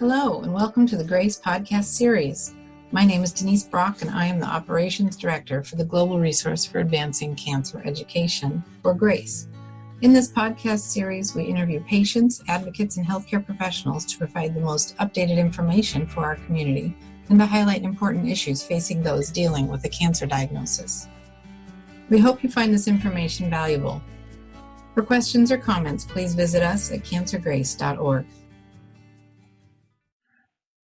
Hello, and welcome to the GRACE podcast series. My name is Denise Brock, and I am the Operations Director for the Global Resource for Advancing Cancer Education, or GRACE. In this podcast series, we interview patients, advocates, and healthcare professionals to provide the most updated information for our community and to highlight important issues facing those dealing with a cancer diagnosis. We hope you find this information valuable. For questions or comments, please visit us at cancergrace.org.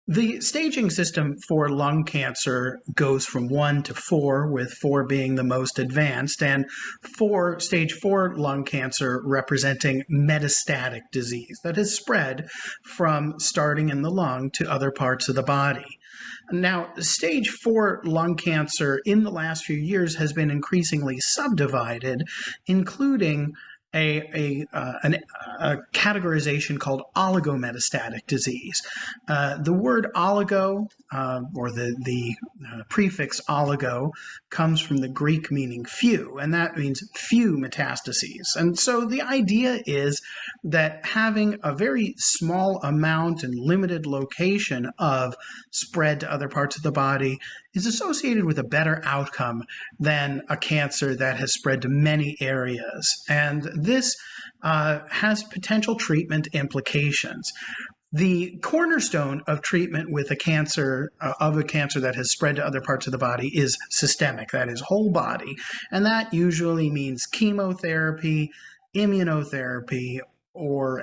The staging system for lung cancer goes from 1 to 4, with 4 being the most advanced, and stage 4 lung cancer representing metastatic disease that has spread from starting in the lung to other parts of the body. Now, stage 4 lung cancer in the last few years has been increasingly subdivided, including a categorization called oligometastatic disease. The word oligo, or the prefix oligo, comes from the Greek meaning few, and that means few metastases. And so the idea is that having a very small amount and limited location of spread to other parts of the body is associated with a better outcome than a cancer that has spread to many areas. And this has potential treatment implications. The cornerstone of treatment with a cancer that has spread to other parts of the body is systemic, that is whole body. And that usually means chemotherapy, immunotherapy, or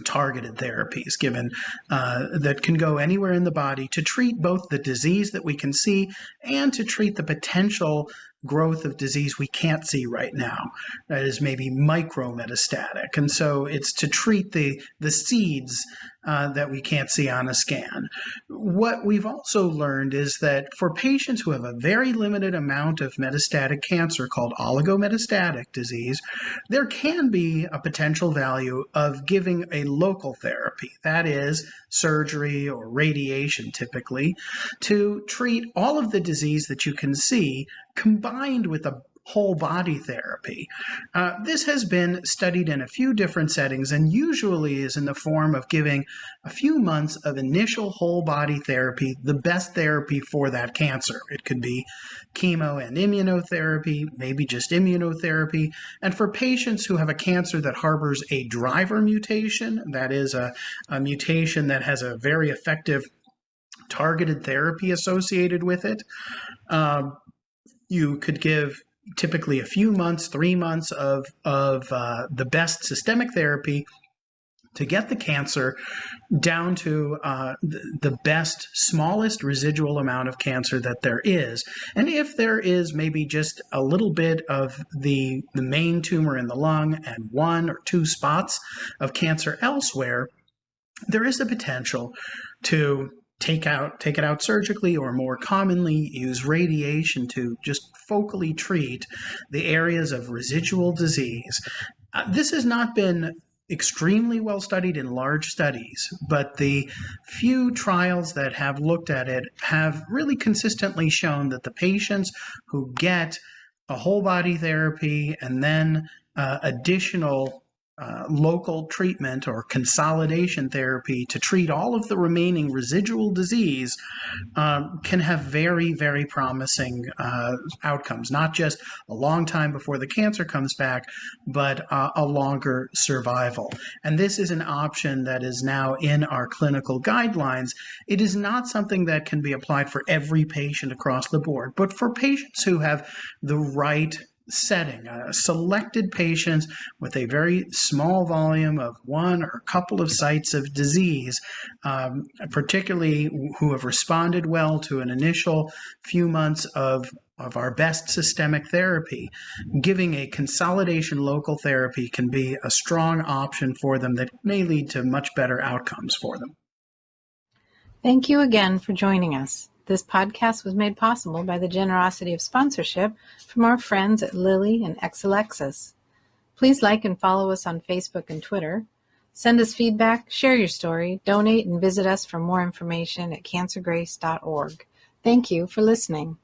targeted therapies given that can go anywhere in the body to treat both the disease that we can see and to treat the potential growth of disease we can't see right now, that is maybe micrometastatic. And so it's to treat the seeds that we can't see on a scan. What we've also learned is that for patients who have a very limited amount of metastatic cancer called oligometastatic disease, there can be a potential value of giving a local therapy, that is surgery or radiation typically, to treat all of the disease that you can see combined with a whole body therapy. This has been studied in a few different settings and usually is in the form of giving a few months of initial whole body therapy, the best therapy for that cancer. It could be chemo and immunotherapy, maybe just immunotherapy. And for patients who have a cancer that harbors a driver mutation, that is a mutation that has a very effective targeted therapy associated with it, you could give typically a few months, 3 months of the best systemic therapy to get the cancer down to the best, smallest residual amount of cancer that there is. And if there is maybe just a little bit of the main tumor in the lung and 1 or 2 spots of cancer elsewhere, there is the potential to take it out surgically, or more commonly use radiation to just focally treat the areas of residual disease. This has not been extremely well studied in large studies, but the few trials that have looked at it have really consistently shown that the patients who get a whole body therapy and then additional local treatment or consolidation therapy to treat all of the remaining residual disease can have very, very promising outcomes, not just a long time before the cancer comes back, but a longer survival. And this is an option that is now in our clinical guidelines. It is not something that can be applied for every patient across the board, but for patients who have the right setting, selected patients with a very small volume of 1 or a couple of sites of disease, particularly who have responded well to an initial few months of our best systemic therapy, giving a consolidation local therapy can be a strong option for them that may lead to much better outcomes for them. Thank you again for joining us. This podcast was made possible by the generosity of sponsorship from our friends at Lilly and Exelixis. Please like and follow us on Facebook and Twitter. Send us feedback, share your story, donate, and visit us for more information at cancergrace.org. Thank you for listening.